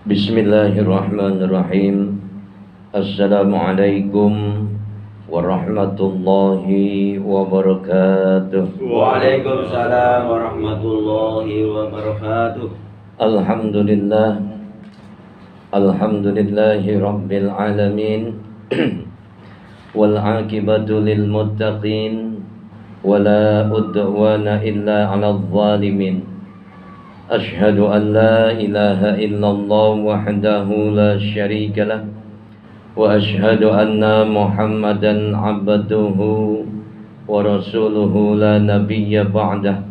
Bismillahirrahmanirrahim. Assalamualaikum warahmatullahi wabarakatuh. Waalaikumsalam warahmatullahi wabarakatuh. Alhamdulillahi rabbil alamin. Wal aqibatu lil muttaqin wala udwana illa 'alal zalimin. Ashhadu an la ilaha illallah wahdahu la syarika lah wa ashhadu anna Muhammadan 'abduhu wa rasuluhu la nabiyya ba'dah.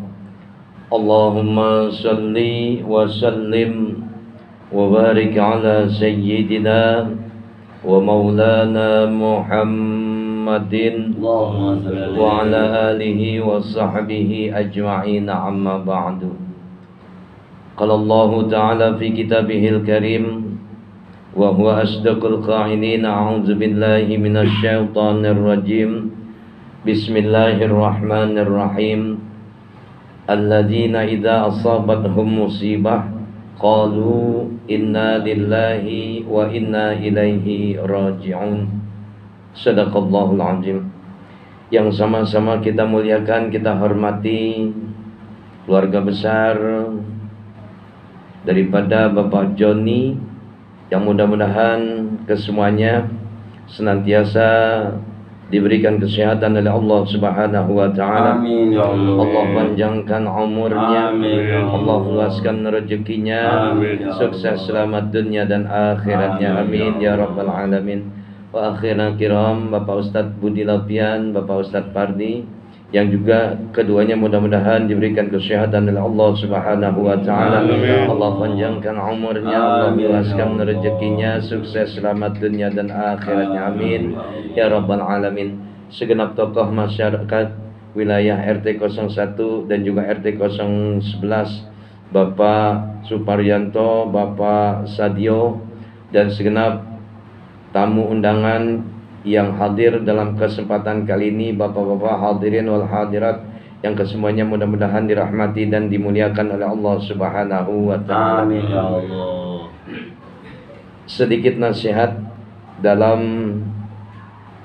Allahumma salli wa sallim wa barik ala sayyidina wa maulana Muhammadin wa ala alihi wa sahbihi ajma'in, amma ba'du. Qala Allah Ta'ala fi kitabihil karim wa huwa asdaqul qa'ilin. A'udzu billahi minasy syaithanir rajim. Bismillahirrahmanirrahim. Alladzina idza asabathum musibah qalu inna lillahi wa inna ilaihi raji'un. Shadaqallahul azim. Yang sama-sama kita muliakan, kita hormati keluarga besar daripada Bapak Joni, yang mudah-mudahan kesemuanya senantiasa diberikan kesehatan oleh Allah Subhanahu wa taala. Amin ya Allah. Allah panjangkan umurnya. Amin. Allah luaskan rezekinya. Amin. Sukses selamat dunia dan akhiratnya. Amin ya rabbal alamin. Wa akhiran kiram, Bapak Ustadz Budi Lapian, Bapak Ustadz Pardi, yang juga keduanya mudah-mudahan diberikan kesehatan oleh Allah Subhanahu wa taala. Allah panjangkan umurnya, Allah luaskan rezekinya, sukses selamat dunia dan akhiratnya. Amin ya rabbal alamin. Segenap tokoh masyarakat wilayah RT 01 dan juga RT 011, Bapak Suparyanto, Bapak Sadio, dan segenap tamu undangan yang hadir dalam kesempatan kali ini, bapak-bapak hadirin wal hadirat yang kesemuanya mudah-mudahan dirahmati dan dimuliakan oleh Allah Subhanahu wa taala. Amin ya Allah. Sedikit nasihat dalam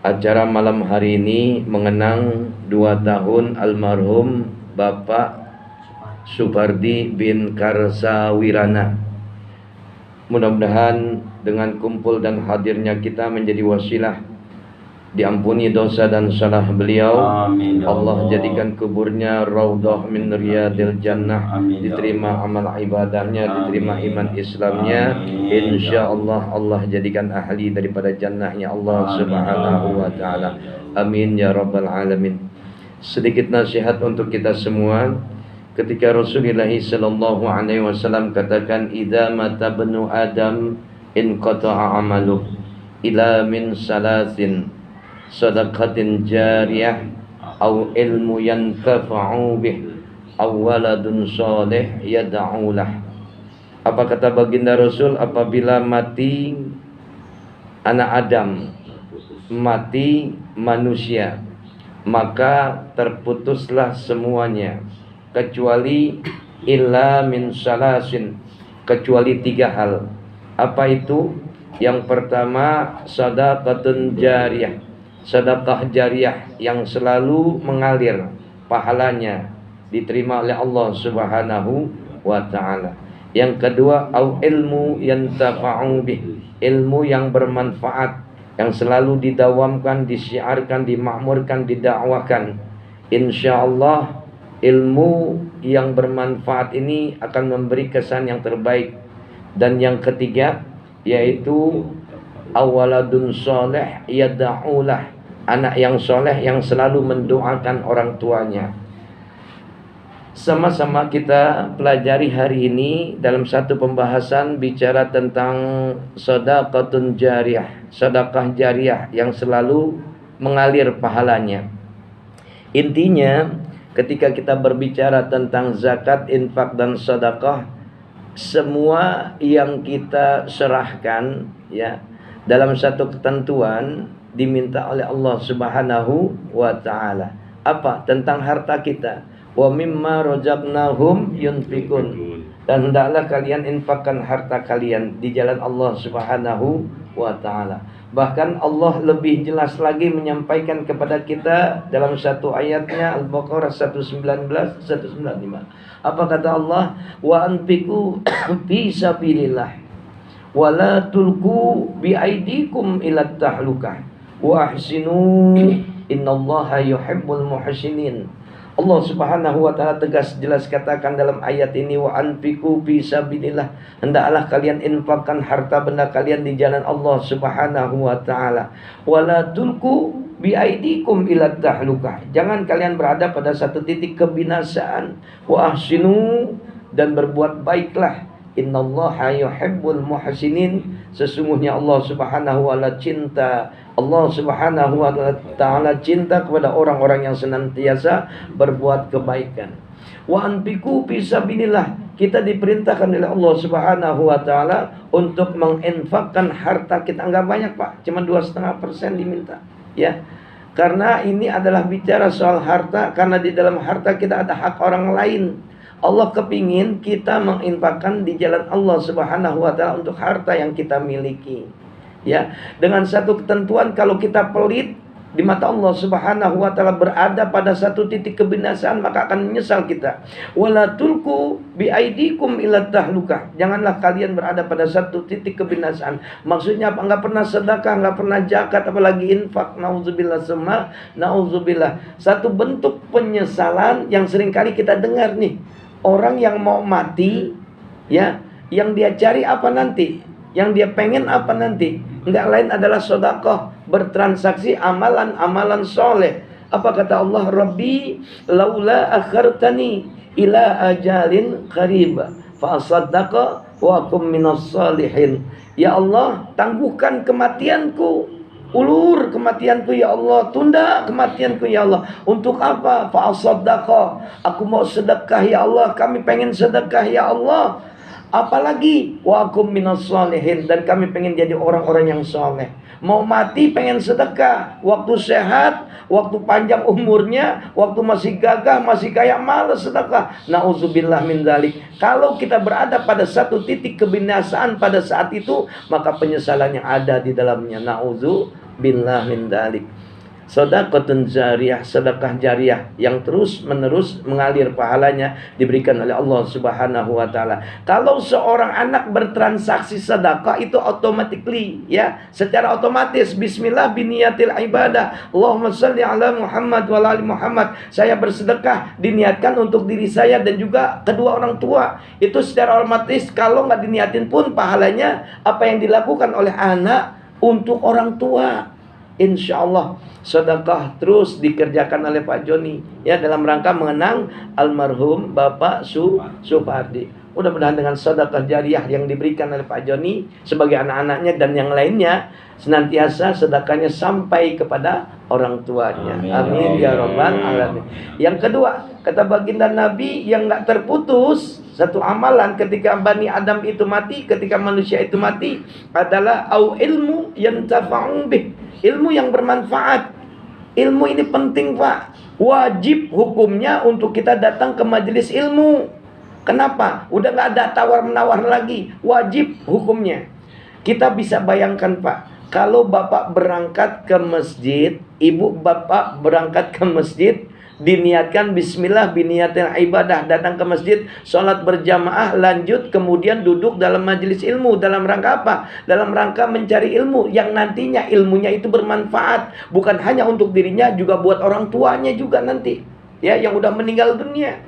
acara malam hari ini mengenang 2 tahun almarhum Bapak Supardi bin Karsawirana. Mudah-mudahan dengan kumpul dan hadirnya kita menjadi wasilah diampuni dosa dan salah beliau. Amin ya Allah Allah. jadikan kuburnya raudhah min riyadil jannah. Amin ya Diterima amal ibadahnya, diterima Amin. iman Islamnya. Amin. Insyaallah Allah jadikan ahli daripada jannahnya Allah Amin. Subhanahu wa taala. Amin ya rabbal alamin. Sedikit nasihat untuk kita semua. Ketika Rasulullah sallallahu alaihi wasallam katakan, idza mata banu adam inqata'a amaluh ila min salasin sadaqatin jariyah aw ilmu yantafa'u bih aw waladun salih yad'u lah. Apa kata baginda Rasul? Apabila mati anak Adam, mati manusia, maka terputuslah semuanya kecuali illa min salasin, kecuali 3 hal. Apa itu? Yang pertama, sadaqatun jariyah, sedekah jariyah yang selalu mengalir, pahalanya diterima oleh Allah Subhanahu wa taala. Yang kedua, au ilmu yantafa'u bih, ilmu yang bermanfaat, yang selalu didawamkan, disiarkan, dimakmurkan, didakwakan. Insyaallah ilmu yang bermanfaat ini akan memberi kesan yang terbaik. Dan yang ketiga yaitu awaladun soleh yada'ulah, anak yang soleh yang selalu mendoakan orang tuanya. Sama-sama kita pelajari hari ini dalam satu pembahasan bicara tentang sedekahun jariyah, sedekah jariyah yang selalu mengalir pahalanya. Intinya ketika kita berbicara tentang zakat, infak dan sedekah, semua yang kita serahkan ya dalam satu ketentuan diminta oleh Allah Subhanahu wa taala. Apa? Tentang harta kita. Wa mimma razaqnahum yunfikun. dan hendaklah kalian infakkan harta kalian di jalan Allah Subhanahu wa taala. Bahkan Allah lebih jelas lagi menyampaikan kepada kita dalam satu ayatnya, Al-Baqarah 119 195. Apa kata Allah? Wa anfiqu fi sabilillah wa la tulqu bi aidikum ila tahlukah wa ahsinu innallaha yuhibbul muhsinin. Allah Subhanahu wa taala tegas jelas katakan dalam ayat ini, wa anfiqu fi sabilillah, hendaklah kalian infakkan harta benda kalian di jalan Allah Subhanahu wa taala. Wala tulqu bi aidikum ila tahlukah, jangan kalian berada pada satu titik kebinasaan. Wa ahsinu, dan berbuat baiklah. Innallaha yuhibbul muhsinin, sesungguhnya Allah Subhanahu wa taala cinta, Allah Subhanahu wa taala cinta kepada orang-orang yang senantiasa berbuat kebaikan. Wa anfiqu fi sabilillah, kita diperintahkan oleh Allah Subhanahu wa taala untuk menginfakkan harta kita. Enggak banyak, Pak, cuma 2,5% diminta, ya. Karena ini adalah bicara soal harta, karena di dalam harta kita ada hak orang lain. Allah kepingin kita menginfakkan di jalan Allah Subhanahu wa taala untuk harta yang kita miliki. Ya, dengan satu ketentuan, kalau kita pelit di mata Allah Subhanahu wa taala berada pada satu titik kebinasaan, maka akan menyesal kita. Wala tulqu bi aidikum ila tahlukah, janganlah kalian berada pada satu titik kebinasaan. Maksudnya apa? Enggak pernah sedekah, enggak pernah zakat, apalagi infak. Nauzubillah summa nauzubillah. Satu bentuk penyesalan yang seringkali kita dengar nih. Orang yang mau mati, ya, yang dia cari apa nanti? Yang dia pengen apa nanti? Enggak lain adalah sedekah, bertransaksi amalan-amalan soleh. Apa kata Allah? Rabbi laula akhartani ila ajalin qarib fa asaddaqa wa akum minas salihin. Ya Allah, tangguhkan kematianku, ulur kematianku ya Allah, tunda kematianku ya Allah. Untuk apa? Fa'asaddaqa, aku mau sedekah ya Allah, kami pengen sedekah ya Allah. Apalagi wa akum minas sholihin, dan kami pengen jadi orang-orang yang soleh. Mau mati pengen sedekah, waktu sehat, waktu panjang umurnya, waktu masih gagah, masih kaya, malas sedekah. Nauzubillah min dzalik. Kalau kita berada pada satu titik kebinasaan pada saat itu, maka penyesalan yang ada di dalamnya. Nauzubillah min dzalik. Sedekatun jariyah, sedekah jariyah yang terus menerus mengalir pahalanya diberikan oleh Allah Subhanahu wa taala. Kalau seorang anak bertransaksi sedekah itu automatically, ya, secara otomatis, bismillah biniyatil ibadah, Allahumma shalli ala Muhammad wa ala ali Muhammad, saya bersedekah diniatkan untuk diri saya dan juga kedua orang tua. Itu secara otomatis, kalau nggak diniatin pun pahalanya apa yang dilakukan oleh anak untuk orang tua. Insya Allah sedekah terus dikerjakan oleh Pak Joni, ya, dalam rangka mengenang almarhum Bapak Supardi. Mudah-mudahan dengan sedekah jariyah yang diberikan oleh Pak Joni sebagai anak-anaknya dan yang lainnya, senantiasa sedekahnya sampai kepada orang tuanya. Amin ya rabbal alamin. Yang kedua, kata baginda Nabi, yang nggak terputus satu amalan ketika Bani Adam itu mati, ketika manusia itu mati, adalah au ilmu yantafa'u bih, ilmu yang bermanfaat. Ilmu ini penting, Pak. Wajib hukumnya untuk kita datang ke majelis ilmu. Kenapa? Udah nggak ada tawar-menawar lagi. Wajib hukumnya. Kita bisa bayangkan, Pak, kalau bapak berangkat ke masjid, ibu bapak berangkat ke masjid, diniatkan bismillah biniyatil ibadah, datang ke masjid, sholat berjamaah, lanjut kemudian duduk dalam majelis ilmu. Dalam rangka apa? Dalam rangka mencari ilmu yang nantinya ilmunya itu bermanfaat, bukan hanya untuk dirinya, juga buat orang tuanya juga nanti, ya, yang udah meninggal dunia.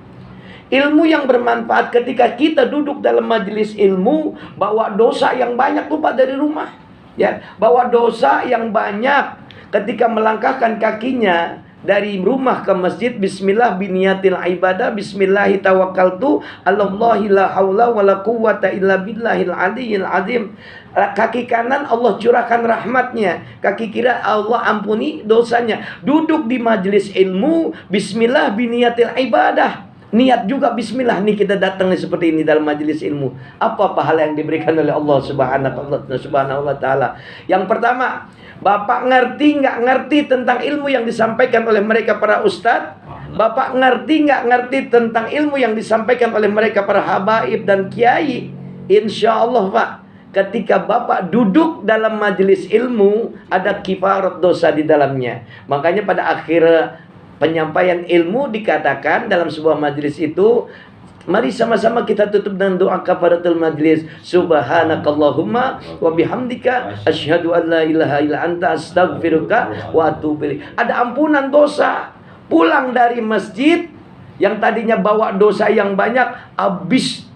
Ilmu yang bermanfaat ketika kita duduk dalam majelis ilmu, bawa dosa yang banyak tuh, Pak, dari rumah, ya, bawa dosa yang banyak ketika melangkahkan kakinya dari rumah ke masjid, bismillah biniyatil ibadah, bismillahi tawakkaltu alallahi la haula wala quwwata illa billahil aliyil azim. Kaki kanan Allah curahkan rahmatnya, kaki kiri Allah ampuni dosanya. Duduk di majelis ilmu, bismillah biniyatil ibadah, niat juga bismillah, nih kita datang nih seperti ini dalam majelis ilmu. Apa pahala yang diberikan oleh Allah Subhanahu wa taala? Yang pertama, Bapak ngerti nggak ngerti tentang ilmu yang disampaikan oleh mereka para ustadz? Bapak ngerti nggak ngerti tentang ilmu yang disampaikan oleh mereka para habaib dan kiai? Insya Allah Pak, ketika Bapak duduk dalam majelis ilmu, ada kifarat dosa di dalamnya. Makanya pada akhir penyampaian ilmu dikatakan dalam sebuah majelis itu, mari sama-sama kita tutup dengan doa kafaratul majlis. Subhanakallahumma wa bihamdika asyhadu an la ilaha illa anta astaghfiruka wa atubu ilaik. Ada ampunan dosa. Pulang dari masjid yang tadinya bawa dosa yang banyak,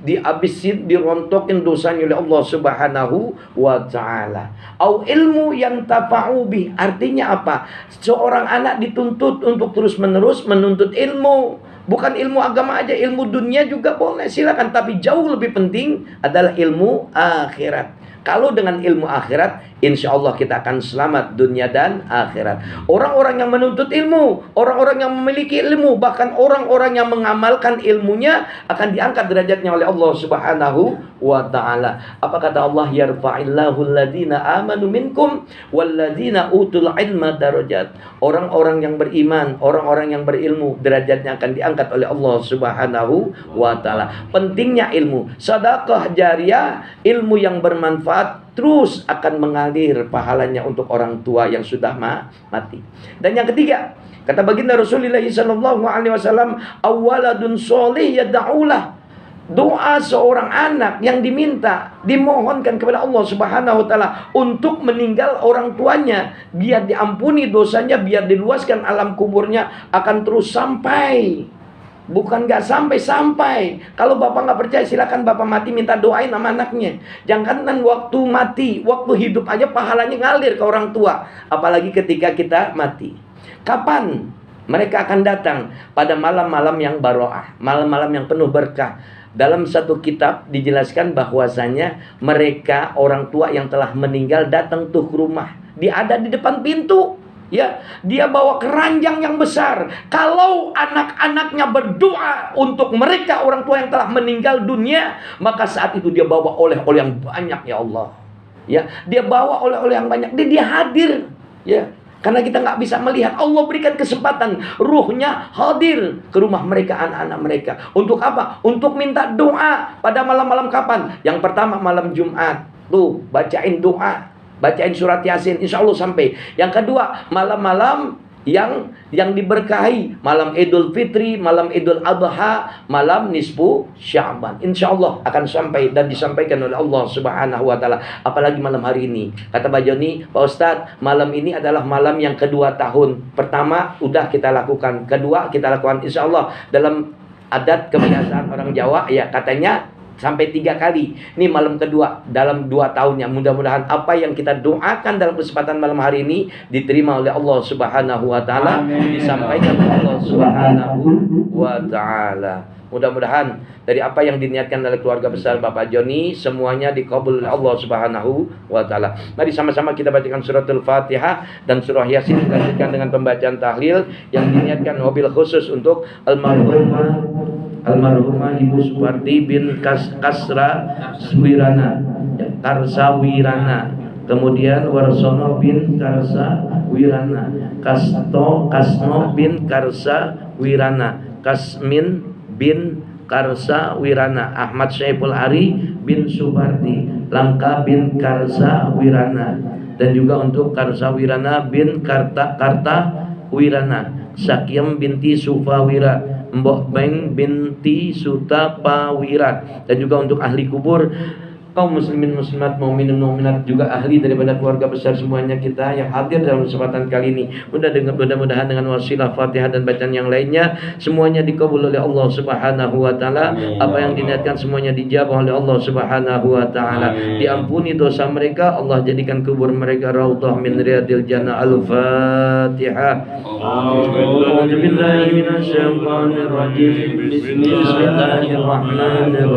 dihabisin, dirontokin dosanya oleh Allah Subhanahu wa taala. Au ilmu yang tafa'u bi, artinya apa? Seorang anak dituntut untuk terus-menerus menuntut ilmu. Bukan ilmu agama aja, ilmu dunia juga boleh, silakan, tapi jauh lebih penting adalah ilmu akhirat. Kalau dengan ilmu akhirat, insya Allah kita akan selamat dunia dan akhirat. Orang-orang yang menuntut ilmu, orang-orang yang memiliki ilmu, bahkan orang-orang yang mengamalkan ilmunya akan diangkat derajatnya oleh Allah Subhanahu wa ta'ala. Apa kata Allah? Yarfa'illahu alladhina amanu minkum walladhina utul ilma darajat. Orang-orang yang beriman, orang-orang yang berilmu, derajatnya akan diangkat oleh Allah Subhanahu wa ta'ala. Pentingnya ilmu, sedekah jariyah, ilmu yang bermanfaat terus akan mengalir pahalanya untuk orang tua yang sudah mati. Dan yang ketiga, kata baginda Rasulullah SAW, awaladun sholih yad'ulah. Doa seorang anak yang dimohonkan kepada Allah Subhanahu wa taala untuk meninggal orang tuanya, biar diampuni dosanya, biar diluaskan alam kuburnya, akan terus sampai. Bukan nggak sampai-sampai. Kalau bapak nggak percaya, silakan bapak mati minta doain sama anaknya. Jangan waktu mati, waktu hidup aja pahalanya ngalir ke orang tua. Apalagi ketika kita mati. Kapan mereka akan datang? Pada malam-malam yang baroah, malam-malam yang penuh berkah. Dalam satu kitab dijelaskan bahwasanya mereka orang tua yang telah meninggal datang tuh ke rumah. Dia ada di depan pintu. Ya, dia bawa keranjang yang besar. Kalau anak-anaknya berdoa untuk mereka orang tua yang telah meninggal dunia, maka saat itu dia bawa oleh-oleh yang banyak, ya Allah. Ya, dia bawa oleh-oleh yang banyak. Dia hadir, ya. Karena kita nggak bisa melihat, Allah berikan kesempatan ruhnya hadir ke rumah mereka, anak-anak mereka. Untuk apa? Untuk minta doa pada malam-malam kapan? Yang pertama malam Jumat. Tuh, bacain doa. Bacain surat Yasin, insya Allah sampai. Yang kedua, malam-malam yang diberkahi, malam Idul Fitri, malam Idul Adha, malam nisfu Sya'ban. Insya Allah akan sampai dan disampaikan oleh Allah Subhanahu wa taala. Apalagi malam hari ini. Kata Pak Joni, Pak Ustadz, malam ini adalah malam yang kedua tahun. Pertama udah kita lakukan, kedua kita lakukan, insya Allah dalam adat kebiasaan orang Jawa ya katanya sampai 3 kali. Ini malam kedua dalam 2 tahunnya. Mudah-mudahan apa yang kita doakan dalam kesempatan malam hari ini diterima oleh Allah Subhanahu wa taala, disampaikan oleh Allah Subhanahu wa taala. Mudah-mudahan dari apa yang diniatkan oleh keluarga besar Bapak Joni semuanya dikabul oleh Allah Subhanahu wa taala. Mari sama-sama kita bacakan suratul Fatihah dan surah Yasin, dilanjutkan dengan pembacaan tahlil yang diniatkan mobil khusus untuk almarhumah Ibu Suparti bin Kasra Wirana, kemudian Warsono bin Karsa Wirana, Kasno bin Karsa Wirana, Kasmin bin Karsa Wirana, Ahmad Syaiful Ari bin Suparti, Langka bin Karsa Wirana, dan juga untuk Karsa Wirana bin Karta Wirana, Sakyam binti Sufawira, Mbok Beng binti Sutapawira, dan juga untuk ahli kubur kaum muslimin muslimat, mukminin mukminat, juga ahli daripada keluarga besar semuanya kita yang hadir dalam kesempatan kali ini. Mudah-mudahan dengan wasilah Fatihah dan bacaan yang lainnya semuanya dikabul oleh Allah Subhanahu wa taala. Apa yang diniatkan semuanya dijabah oleh Allah Subhanahu wa taala. Diampuni dosa mereka, Allah jadikan kubur mereka raudhah min riyadil jannah. Al-Fatihah. A'udzu billahi minasyaitonir rajim. Bismillahirrahmanirrahim.